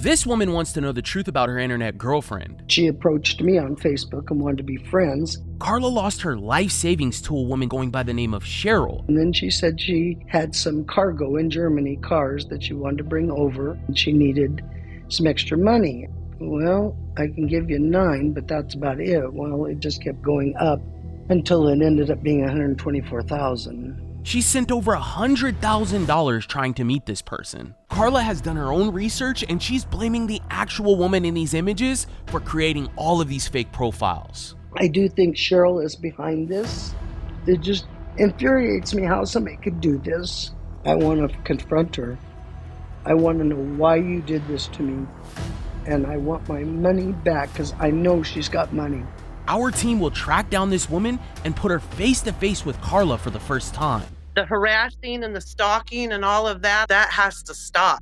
This woman wants to know the truth about her internet girlfriend. She approached me on Facebook and wanted to be friends. Carla lost her life savings to a woman going by the name of Cheryl. And then she said she had some cargo in Germany, cars that she wanted to bring over, and she needed some extra money. Well, I can give you 9, but that's about it. Well, it just kept going up until it ended up being $124,000. She sent over $100,000 trying to meet this person. Carla has done her own research and she's blaming the actual woman in these images for creating all of these fake profiles. I do think Cheryl is behind this. It just infuriates me how somebody could do this. I want to confront her. I want to know why you did this to me. And I want my money back because I know she's got money. Our team will track down this woman and put her face to face with Carla for the first time. The harassing and the stalking and all of that has to stop.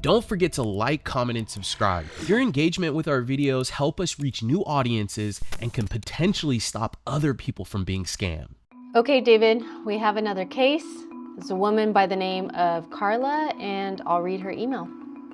Don't forget to like, comment, and subscribe. Your engagement with our videos help us reach new audiences and can potentially stop other people from being scammed. Okay, David, we have another case. It's a woman by the name of Carla, and I'll read her email.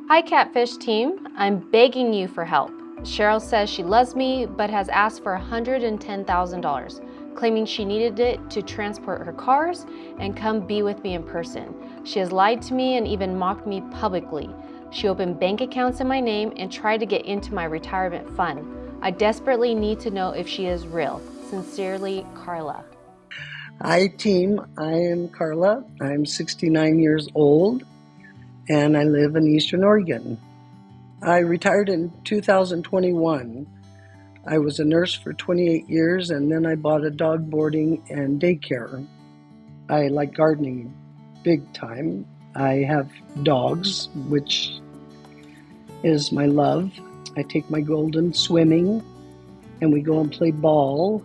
Hi, Catfish team. I'm begging you for help. Cheryl says she loves me, but has asked for $110,000, claiming she needed it to transport her cars and come be with me in person. She has lied to me and even mocked me publicly. She opened bank accounts in my name and tried to get into my retirement fund. I desperately need to know if she is real. Sincerely, Carla. Hi, team. I am Carla. I'm 69 years old, and I live in Eastern Oregon. I retired in 2021. I was a nurse for 28 years, and then I bought a dog boarding and daycare. I like gardening big time. I have dogs, which is my love. I take my Golden swimming, and we go and play ball.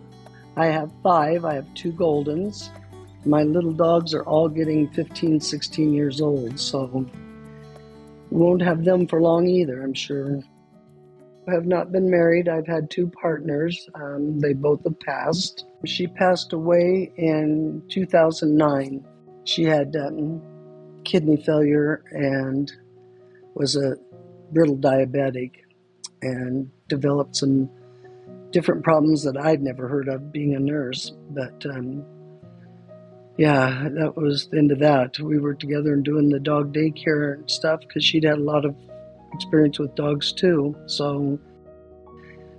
I have 5. I have 2 Goldens. My little dogs are all getting 15, 16 years old, so we won't have them for long either, I'm sure. I have not been married. I've had 2 partners. They both have passed. She passed away in 2009. She had kidney failure and was a brittle diabetic and developed some different problems that I'd never heard of being a nurse. But yeah, that was the end of that. We were together and doing the dog daycare and stuff because she'd had a lot of experience with dogs too. So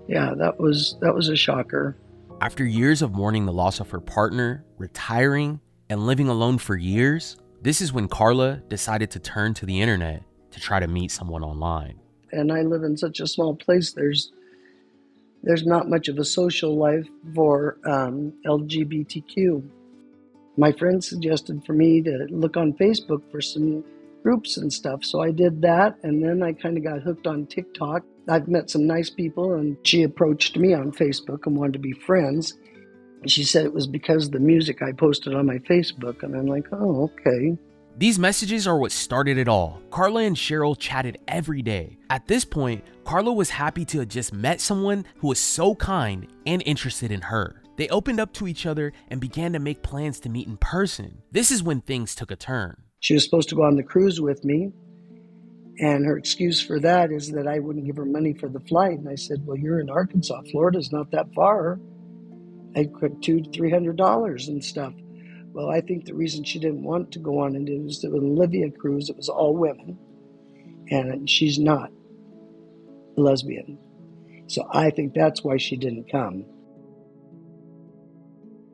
yeah, that was a shocker. After years of mourning the loss of her partner, retiring, and living alone for years, this is when Carla decided to turn to the internet to try to meet someone online. And I live in such a small place, there's not much of a social life for LGBTQ. My friend suggested for me to look on Facebook for some groups and stuff. So I did that, and then I kind of got hooked on TikTok. I've met some nice people, and she approached me on Facebook and wanted to be friends. She said it was because of the music I posted on my Facebook, and I'm like, oh, okay. These messages are what started it all. Carla and Cheryl chatted every day. At this point, Carla was happy to have just met someone who was so kind and interested in her. They opened up to each other and began to make plans to meet in person. This is when things took a turn. She was supposed to go on the cruise with me, and her excuse for that is that I wouldn't give her money for the flight. And I said, well, you're in Arkansas. Florida's not that far. I'd quit $200 to $300 and stuff. Well, I think the reason she didn't want to go on and it was the Olivia cruise. It was all women, and she's not a lesbian. So I think that's why she didn't come.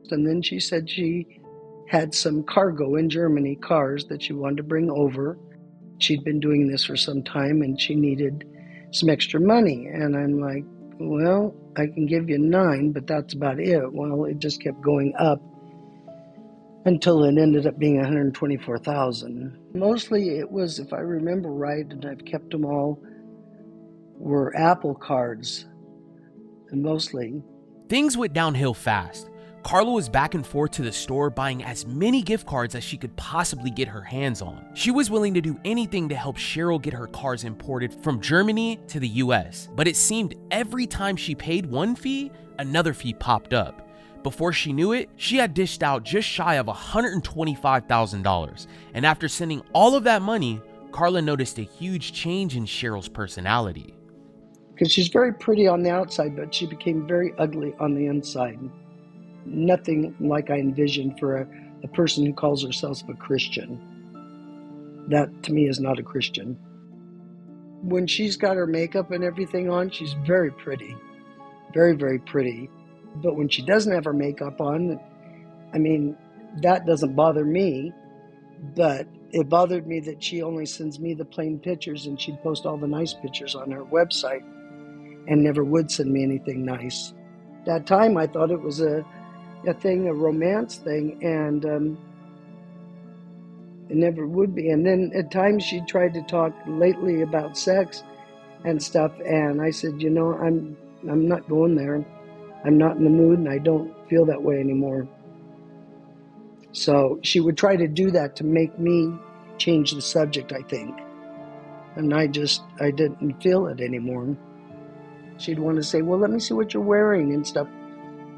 And then she said she had some cargo in Germany, cars that she wanted to bring over. She'd been doing this for some time and she needed some extra money. And I'm like, well, I can give you 9, but that's about it. Well, it just kept going up until it ended up being $124,000. Mostly it was, if I remember right, and I've kept them all, were Apple cards, and mostly. Things went downhill fast. Carla was back and forth to the store buying as many gift cards as she could possibly get her hands on. She was willing to do anything to help Cheryl get her cars imported from Germany to the US, but it seemed every time she paid one fee, another fee popped up. Before she knew it, she had dished out just shy of $125,000. And after sending all of that money, Carla noticed a huge change in Cheryl's personality. Because she's very pretty on the outside, but she became very ugly on the inside. Nothing like I envisioned for a person who calls herself a Christian. That, to me, is not a Christian. When she's got her makeup and everything on, she's very pretty. Very, very pretty. But when she doesn't have her makeup on, I mean, that doesn't bother me. But it bothered me that she only sends me the plain pictures, and she'd post all the nice pictures on her website and never would send me anything nice. That time I thought it was a romance thing, and it never would be. And then at times she tried to talk lately about sex and stuff, and I said, I'm not going there. I'm not in the mood, and I don't feel that way anymore. So she would try to do that to make me change the subject, I think. And I didn't feel it anymore. She'd want to say, well, let me see what you're wearing and stuff.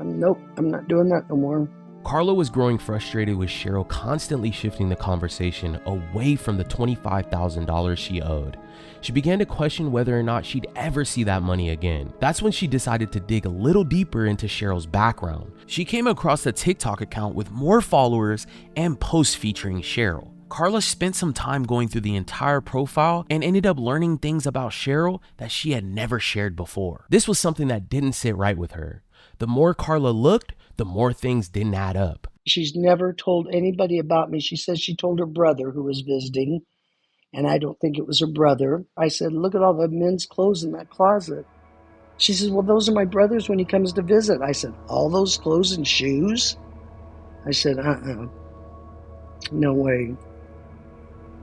Nope, I'm not doing that no more. Carla was growing frustrated with Cheryl constantly shifting the conversation away from the $25,000 she owed. She began to question whether or not she'd ever see that money again. That's when she decided to dig a little deeper into Cheryl's background. She came across a TikTok account with more followers and posts featuring Cheryl. Carla spent some time going through the entire profile and ended up learning things about Cheryl that she had never shared before. This was something that didn't sit right with her. The more Carla looked, the more things didn't add up. She's never told anybody about me. She says she told her brother who was visiting, and I don't think it was her brother. I said, look at all the men's clothes in that closet. She says, well, those are my brother's when he comes to visit. I said, all those clothes and shoes? I said, no way.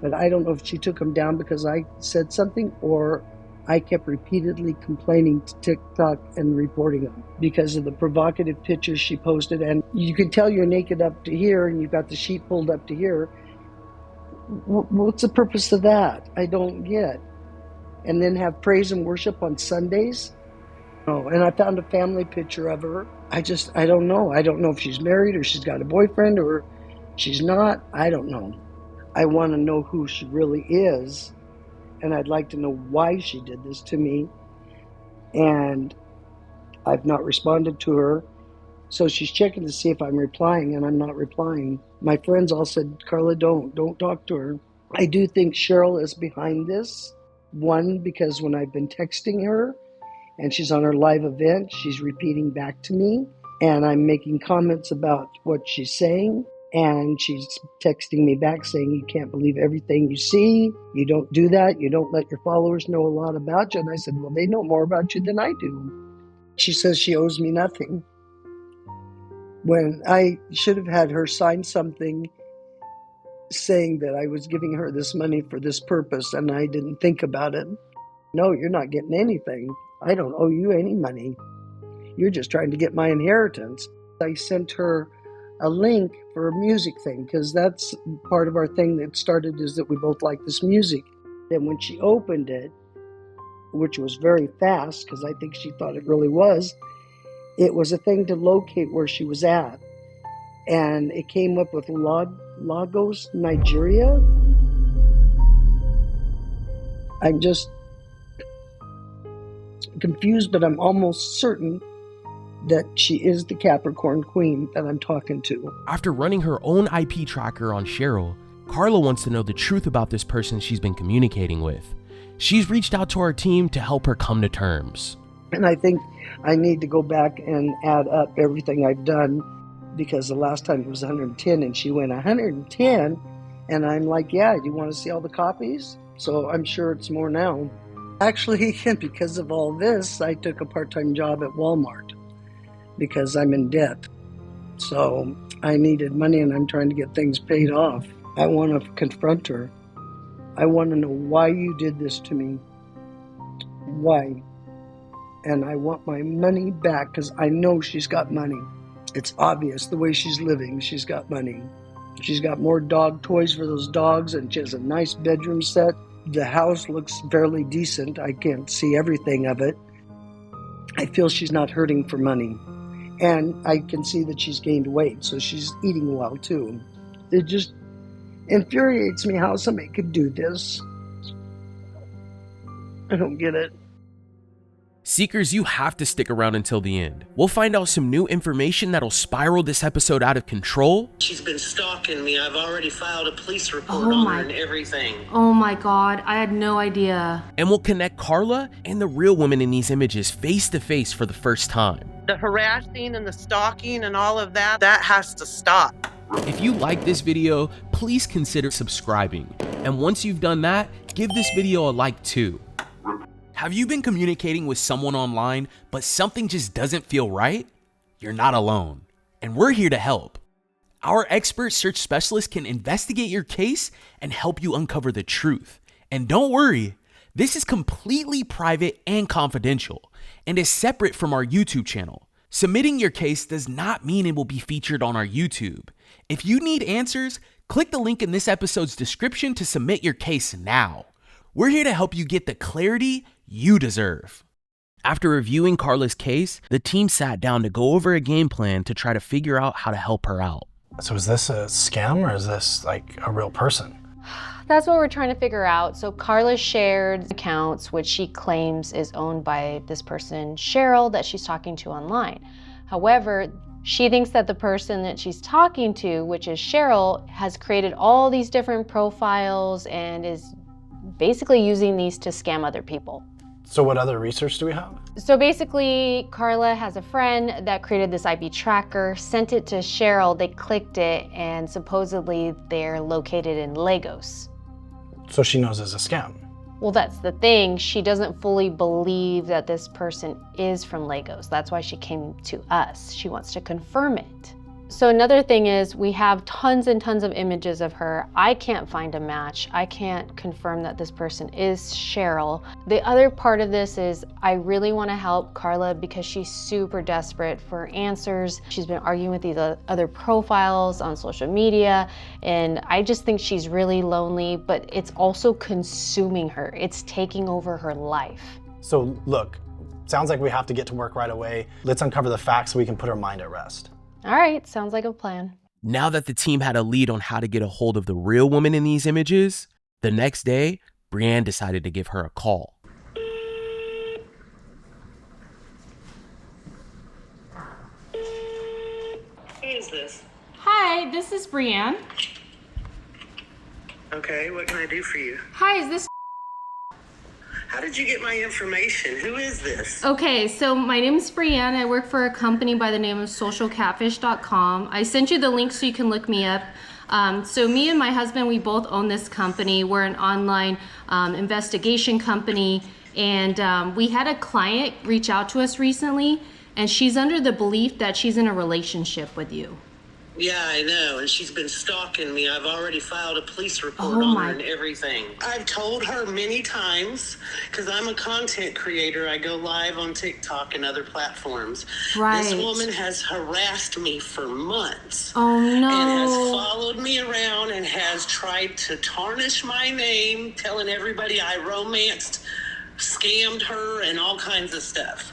But I don't know if she took them down because I said something, or I kept repeatedly complaining to TikTok and reporting them because of the provocative pictures she posted. And you could tell you're naked up to here and you've got the sheet pulled up to here. What's the purpose of that? I don't get. And then have praise and worship on Sundays? Oh, and I found a family picture of her. I don't know. I don't know if she's married or she's got a boyfriend or she's not. I don't know. I want to know who she really is. And I'd like to know why she did this to me. And I've not responded to her. So she's checking to see if I'm replying, and I'm not replying. My friends all said, Carla, don't talk to her. I do think Cheryl is behind this. One, because when I've been texting her and she's on her live event, she's repeating back to me. And I'm making comments about what she's saying. And she's texting me back saying, you can't believe everything you see. You don't do that. You don't let your followers know a lot about you. And I said, well, they know more about you than I do. She says she owes me nothing. When I should have had her sign something saying that I was giving her this money for this purpose and I didn't think about it. No, you're not getting anything. I don't owe you any money. You're just trying to get my inheritance. I sent her a link for a music thing because that's part of our thing that started is that we both like this music. And when she opened it, which was very fast because I think she thought it really was a thing to locate where she was at. And it came up with Lagos, Nigeria. I'm just confused, but I'm almost certain that she is the Capricorn Queen that I'm talking to. After running her own IP tracker on Cheryl, Carla wants to know the truth about this person she's been communicating with. She's reached out to our team to help her come to terms. And I think I need to go back and add up everything I've done because the last time it was 110 and she went 110 and I'm like, yeah, do you want to see all the copies? So I'm sure it's more now. Actually, because of all this, I took a part-time job at Walmart because I'm in debt. So I needed money and I'm trying to get things paid off. I want to confront her. I want to know why you did this to me. Why? And I want my money back because I know she's got money. It's obvious the way she's living, she's got money. She's got more dog toys for those dogs and she has a nice bedroom set. The house looks fairly decent. I can't see everything of it. I feel she's not hurting for money. And I can see that she's gained weight, so she's eating well too. It just infuriates me how somebody could do this. I don't get it. Seekers, you have to stick around until the end. We'll find out some new information that'll spiral this episode out of control. She's been stalking me. I've already filed a police report on her and everything. Oh my God, I had no idea. And we'll connect Carla and the real woman in these images face to face for the first time. The harassing and the stalking and all of that, that has to stop. If you like this video, please consider subscribing. And once you've done that, give this video a like too. Have you been communicating with someone online, but something just doesn't feel right? You're not alone, and we're here to help. Our expert search specialist can investigate your case and help you uncover the truth. And don't worry, this is completely private and confidential, and is separate from our YouTube channel. Submitting your case does not mean it will be featured on our YouTube. If you need answers, click the link in this episode's description to submit your case now. We're here to help you get the clarity you deserve. After reviewing Carla's case, the team sat down to go over a game plan to try to figure out how to help her out. So is this a scam or is this like a real person? That's what we're trying to figure out. So Carla shared accounts, which she claims is owned by this person, Cheryl, that she's talking to online. However, she thinks that the person that she's talking to, which is Cheryl, has created all these different profiles and is basically using these to scam other people. So what other research do we have? So basically, Carla has a friend that created this IP tracker, sent it to Cheryl, they clicked it, and supposedly they're located in Lagos. So she knows it's a scam. Well, that's the thing. She doesn't fully believe that this person is from Lagos. That's why she came to us. She wants to confirm it. So another thing is we have tons and tons of images of her. I can't find a match. I can't confirm that this person is Cheryl. The other part of this is I really want to help Carla because she's super desperate for answers. She's been arguing with these other profiles on social media, and I just think she's really lonely, but it's also consuming her. It's taking over her life. So look, sounds like we have to get to work right away. Let's uncover the facts so we can put her mind at rest. All right, sounds like a plan. Now that the team had a lead on how to get a hold of the real woman in these images, the next day, Brienne decided to give her a call. Who is this? Hi, this is Brienne. Okay, what can I do for you? Hi, is this... How did you get my information? Who is this? Okay, so my name is Brienne. I work for a company by the name of socialcatfish.com. I sent you the link so you can look me up. So me and my husband, we both own this company. We're an online investigation company. And we had a client reach out to us recently, and she's under the belief that she's in a relationship with you. Yeah, I know, and she's been stalking me. I've already filed a police report on her and everything. I've told her many times, because I'm a content creator, I go live on TikTok and other platforms. Right. This woman has harassed me for months. Oh, no. And has followed me around and has tried to tarnish my name, telling everybody I romanced, scammed her, and all kinds of stuff.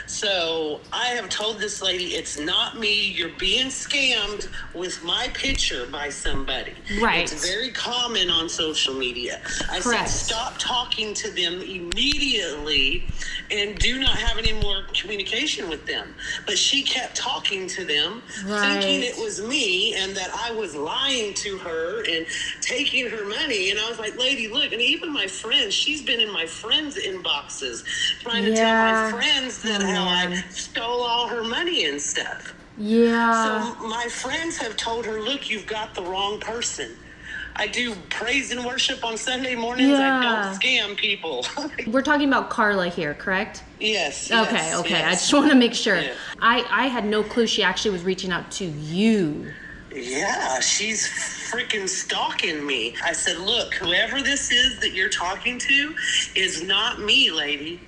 So I have told this lady, it's not me. You're being scammed with my picture by somebody. Right. It's very common on social media. I Correct. said, stop talking to them immediately and do not have any more communication with them. But she kept talking to them, thinking it was me and that I was lying to her and taking her money. And I was like, lady, look, and even my friends, she's been in my friends' inboxes trying to tell my friends that how I stole all her money and stuff. Yeah. So my friends have told her, look, you've got the wrong person. I do praise and worship on Sunday mornings. I don't scam people. We're talking about Carla here, correct? Yes. Okay. Yes. I just want to make sure. Yeah. I had no clue she actually was reaching out to you. Yeah, she's freaking stalking me. I said, look, whoever this is that you're talking to is not me, lady.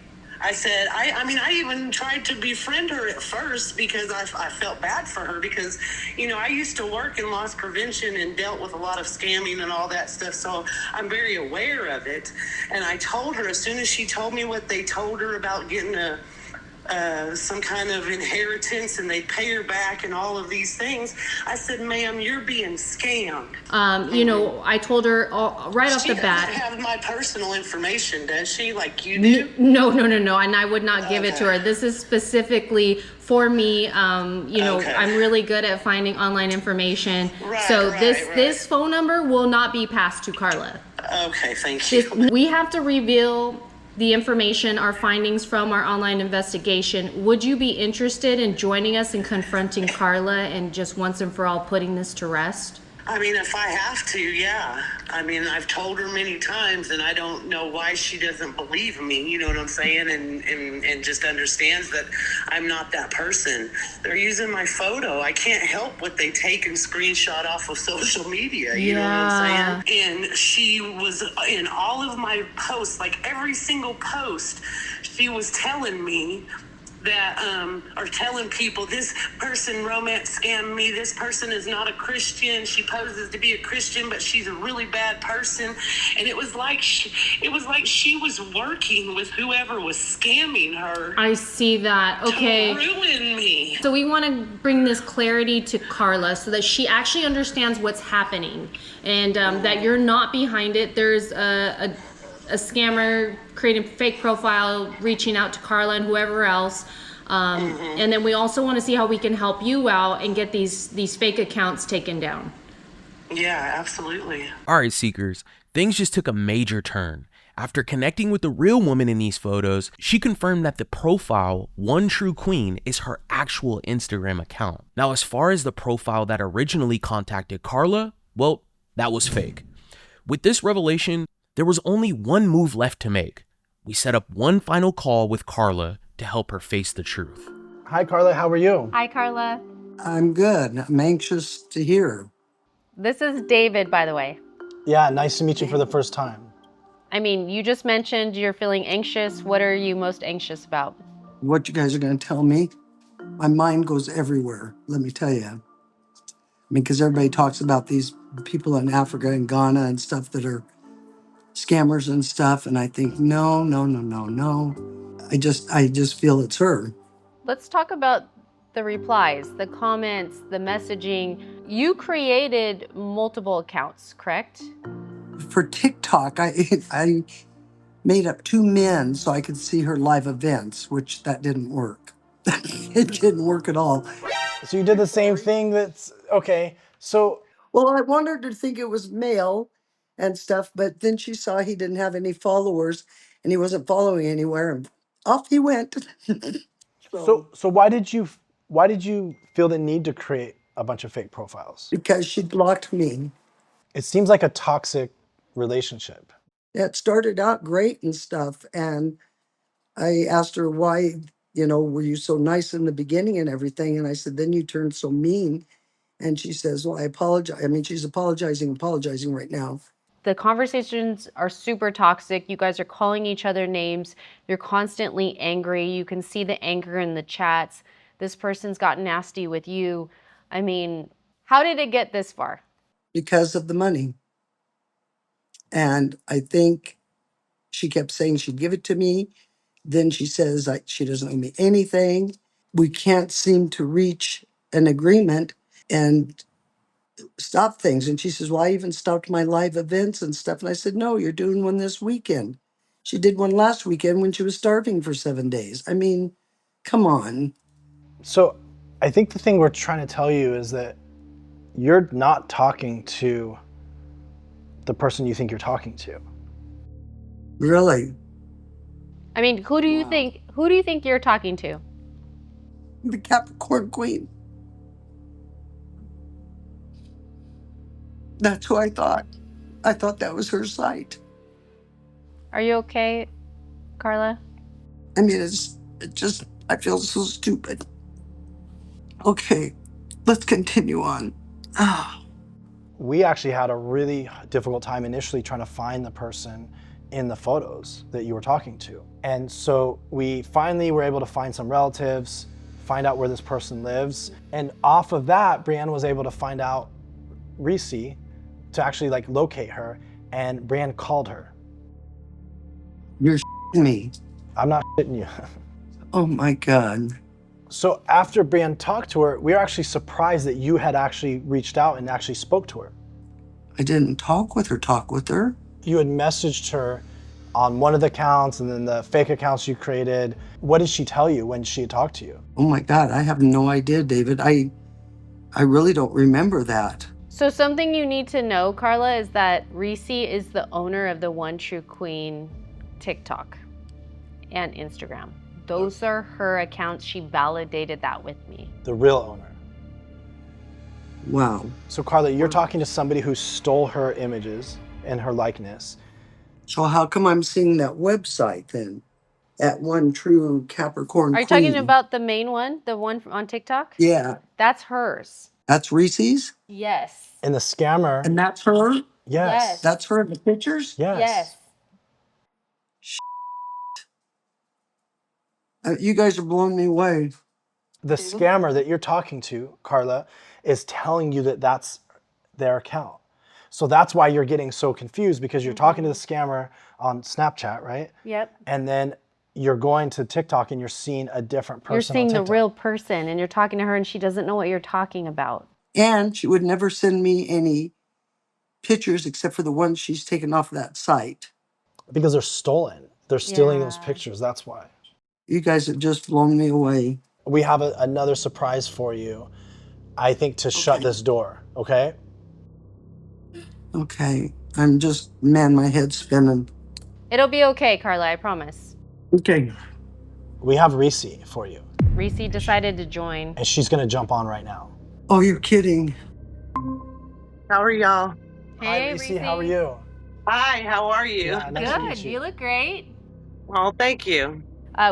I said, I mean, I even tried to befriend her at first because I felt bad for her because, you know, I used to work in loss prevention and dealt with a lot of scamming and all that stuff. So I'm very aware of it. And I told her as soon as she told me what they told her about getting a some kind of inheritance and they'd pay her back and all of these things. I said, ma'am, you're being scammed. You know, I told her right off the bat. She doesn't have my personal information, does she? Like you do? No, and I would not give it to her. This is specifically for me. You know, I'm really good at finding online information. So this phone number will not be passed to Carla. Okay, thank you. We have to reveal the information, our findings from our online investigation. Would you be interested in joining us in confronting Carla and just once and for all putting this to rest? I mean, if I have to, yeah. I mean, I've told her many times, and I don't know why she doesn't believe me, you know what I'm saying? And just understands that I'm not that person. They're using my photo. I can't help what they take and screenshot off of social media, you know what I'm saying? And she was in all of my posts, like every single post, she was telling me that are telling people this person romance scammed me, this person is not a Christian, she poses to be a Christian but she's a really bad person. And it was like she was working with whoever was scamming her. I see that. Okay, to ruin me. So we want to bring this clarity to Carla so that she actually understands what's happening and that you're not behind it. There's a scammer creating a fake profile, reaching out to Carla and whoever else. And then we also want to see how we can help you out and get these fake accounts taken down. Yeah, absolutely. All right, Seekers, things just took a major turn. After connecting with the real woman in these photos, she confirmed that the profile, One True Queen, is her actual Instagram account. Now, as far as the profile that originally contacted Carla, well, that was fake. With this revelation, there was only one move left to make. We set up one final call with Carla to help her face the truth. Hi, Carla. How are you? Hi, Carla. I'm good. I'm anxious to hear. This is David, by the way. Yeah, nice to meet you for the first time. I mean, you just mentioned you're feeling anxious. What are you most anxious about? What you guys are going to tell me? My mind goes everywhere, let me tell you. I mean, because everybody talks about these people in Africa and Ghana and stuff that are scammers and stuff. And I think, no. I just feel it's her. Let's talk about the replies, the comments, the messaging. You created multiple accounts, correct? For TikTok, I made up 2 men so I could see her live events, which that didn't work. It didn't work at all. So you did the same thing that's, okay, so. Well, I wanted her to think it was male and stuff, but then she saw he didn't have any followers and he wasn't following anywhere, and off he went. So why did you feel the need to create a bunch of fake profiles? Because she blocked me. It seems like a toxic relationship. It started out great and stuff, and I asked her why, were you so nice in the beginning and everything? And I said, then you turned so mean. And she says, well, I apologize. I mean, she's apologizing right now. The conversations are super toxic. You guys are calling each other names. You're constantly angry. You can see the anger in the chats. This person's gotten nasty with you. I mean, how did it get this far? Because of the money. And I think she kept saying she'd give it to me. Then she says she doesn't owe me anything. We can't seem to reach an agreement and stop things. And she says, well, I even stopped my live events and stuff. And I said, no, you're doing one this weekend. She did one last weekend when she was starving for 7 days. I mean, come on. So I think the thing we're trying to tell you is that you're not talking to the person you think you're talking to. Really? I mean, who do you think you're talking to? The Capricorn Queen. That's who I thought. I thought that was her site. Are you okay, Carla? I mean, I feel so stupid. Okay, let's continue on. We actually had a really difficult time initially trying to find the person in the photos that you were talking to. And so we finally were able to find some relatives, find out where this person lives. And off of that, Brianna was able to find out Reese to actually locate her, and Brianna called her. You're me. I'm not shitting you. Oh my God. So after Brienne talked to her, we were actually surprised that you had actually reached out and actually spoke to her. I didn't talk with her. You had messaged her on one of the accounts and then the fake accounts you created. What did she tell you when she had talked to you? Oh my God, I have no idea, David. I really don't remember that. So something you need to know, Carla, is that Reese is the owner of the One True Queen TikTok and Instagram. Those are her accounts. She validated that with me. The real owner. Wow. So Carla, you're talking to somebody who stole her images and her likeness. So how come I'm seeing that website then? At One True Capricorn Are you Queen. talking about the main one, the one on TikTok? Yeah. That's hers. That's Reese's? Yes. And the scammer. And that's her? Yes. That's her in the pictures? Yes. You guys are blowing me away. The scammer that you're talking to, Carla, is telling you that that's their account. So that's why you're getting so confused, because you're talking to the scammer on Snapchat, right? Yep. And then you're going to TikTok and you're seeing a different person. You're seeing on the TikTok. real person and you're talking to her and she doesn't know what you're talking about. And she would never send me any pictures except for the ones she's taken off that site. Because they're stolen. They're stealing those pictures. That's why. You guys have just blown me away. We have another surprise for you, I think, to shut this door, okay? Okay. I'm just, man, my head's spinning. It'll be okay, Carla, I promise. Okay. We have Reese for you. Reese decided to join. And she's going to jump on right now. Oh, you're kidding. How are y'all? Hi, Reese. How are you? Hi, how are you? Yeah, nice to Good. meet You look great. Well, thank you.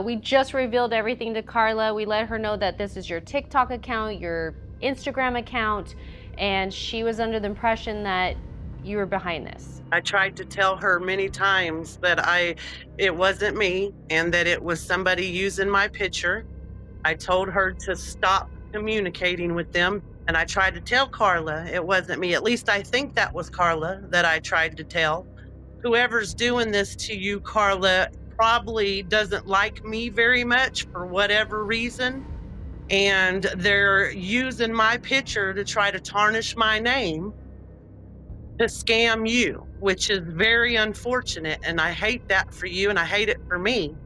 We just revealed everything to Carla. We let her know that this is your TikTok account, your Instagram account, and she was under the impression that you were behind this. I tried to tell her many times that it wasn't me and that it was somebody using my picture. I told her to stop communicating with them, and I tried to tell Carla it wasn't me. At least I think that was Carla that I tried to tell. Whoever's doing this to you, Carla, probably doesn't like me very much for whatever reason. And they're using my picture to try to tarnish my name to scam you, which is very unfortunate. And I hate that for you and I hate it for me.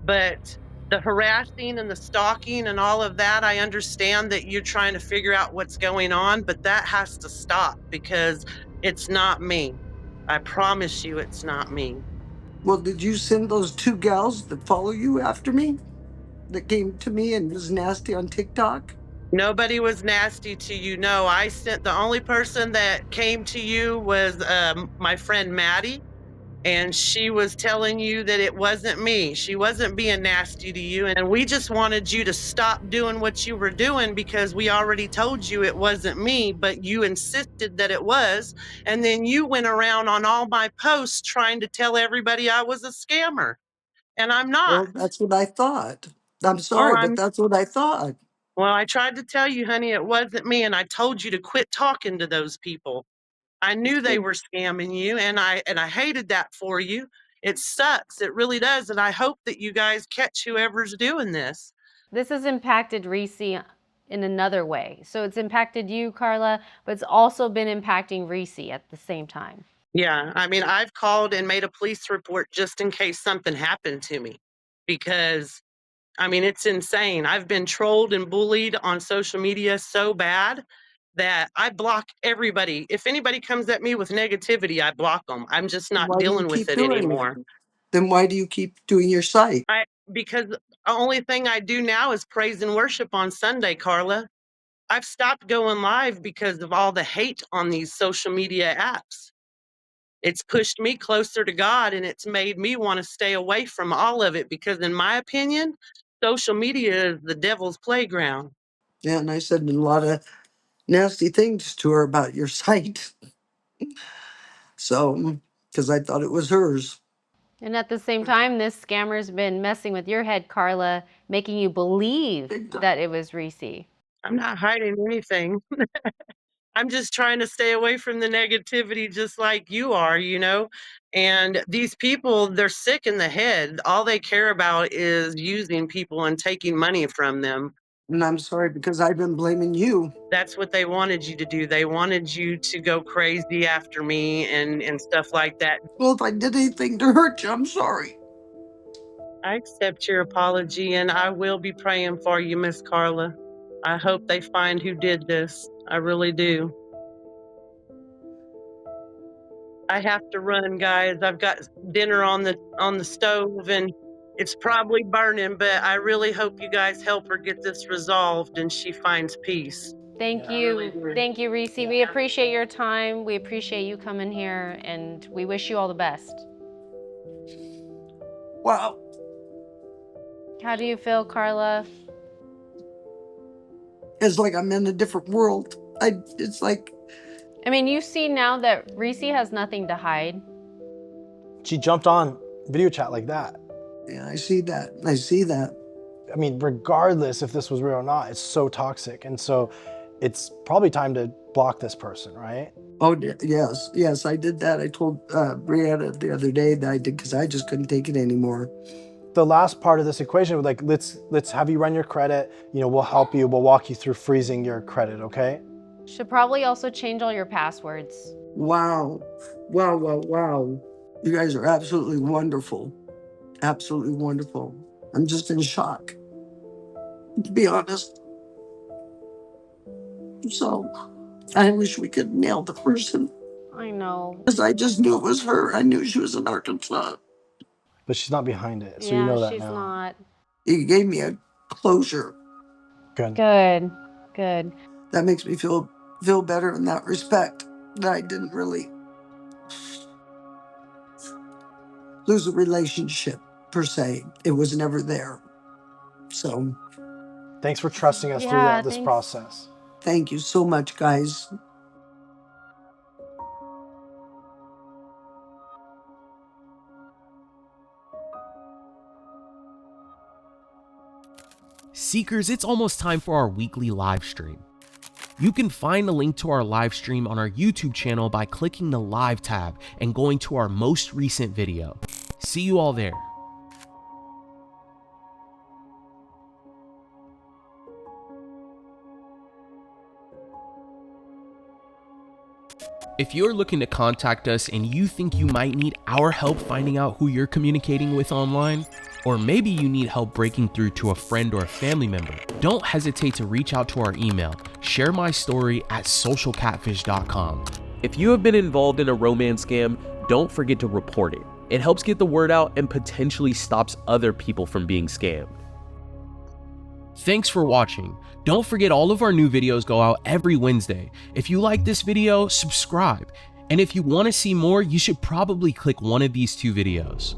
But the harassing and the stalking and all of that, I understand that you're trying to figure out what's going on, but that has to stop because it's not me. I promise you it's not me. Well, did you send those two gals that follow you after me? That came to me and was nasty on TikTok? Nobody was nasty to you. No, I sent the only person that came to you was my friend Maddie, and she was telling you that it wasn't me. She wasn't being nasty to you, and we just wanted you to stop doing what you were doing because we already told you it wasn't me, but you insisted that it was, and then you went around on all my posts trying to tell everybody I was a scammer, and I'm not. Well, that's what I thought. I'm Well, sorry, but that's what I thought. Well, I tried to tell you, honey, it wasn't me, and I told you to quit talking to those people. I knew they were scamming you, and I hated that for you. It sucks. It really does, and I hope that you guys catch whoever's doing this. This has impacted Reese in another way. So it's impacted you, Carla, but it's also been impacting Reese at the same time. Yeah, I mean, I've called and made a police report just in case something happened to me because I mean, it's insane. I've been trolled and bullied on social media so bad that I block everybody. If anybody comes at me with negativity, I block them. I'm just not Why do you dealing with keep it doing anymore. it? Then why do you keep doing your site? Because the only thing I do now is praise and worship on Sunday, Carla. I've stopped going live because of all the hate on these social media apps. It's pushed me closer to God and it's made me want to stay away from all of it because, in my opinion, social media is the devil's playground. Yeah, and I said a lot of nasty things to her about your site. So, because I thought it was hers. And at the same time, this scammer's been messing with your head, Carla, making you believe that it was Reese. I'm not hiding anything. I'm just trying to stay away from the negativity just like you are, you know? And these people, they're sick in the head. All they care about is using people and taking money from them. And I'm sorry because I've been blaming you. That's what they wanted you to do. They wanted you to go crazy after me and stuff like that. Well, if I did anything to hurt you, I'm sorry. I accept your apology, and I will be praying for you, Miss Carla. I hope they find who did this. I really do. I have to run, guys. I've got dinner on the stove, and it's probably burning, but I really hope you guys help her get this resolved and she finds peace. Thank you. Thank you, Reese. We appreciate your time. We appreciate you coming here, and we wish you all the best. Wow. How do you feel, Carla? It's like I'm in a different world. It's like, I mean, you see now that Reese has nothing to hide. She jumped on video chat like that. yeah, I see that. I see that. I mean, regardless if this was real or not, it's so toxic. And so it's probably time to block this person, right? Oh, yes, I did that. I told Brianna the other day that I did because I just couldn't take it anymore. The last part of this equation, like, let's have you run your credit. You know, we'll help you. We'll walk you through freezing your credit, okay? Should probably also change all your passwords. Wow. Wow. You guys are absolutely wonderful. Absolutely wonderful. I'm just in shock, to be honest. So I wish we could nail the person. I know. Because I just knew it was her. I knew she was in Arkansas. But she's not behind it, so yeah, you know that she's now. not. He gave me a closure. Good. Good. That makes me feel better in that respect, that I didn't really lose a relationship per se. It was never there. So Thanks for trusting us through this thanks. process. thank you so much, guys. Seekers, it's almost time for our weekly live stream. You can find a link to our live stream on our YouTube channel by clicking the live tab and going to our most recent video. See you all there. If you're looking to contact us and you think you might need our help finding out who you're communicating with online, or maybe you need help breaking through to a friend or a family member, don't hesitate to reach out to our email, sharemystory@socialcatfish.com. If you have been involved in a romance scam, don't forget to report it. It helps get the word out and potentially stops other people from being scammed. Thanks for watching. Don't forget all of our new videos go out every Wednesday. If you like this video, subscribe. And if you want to see more, you should probably click one of these two videos.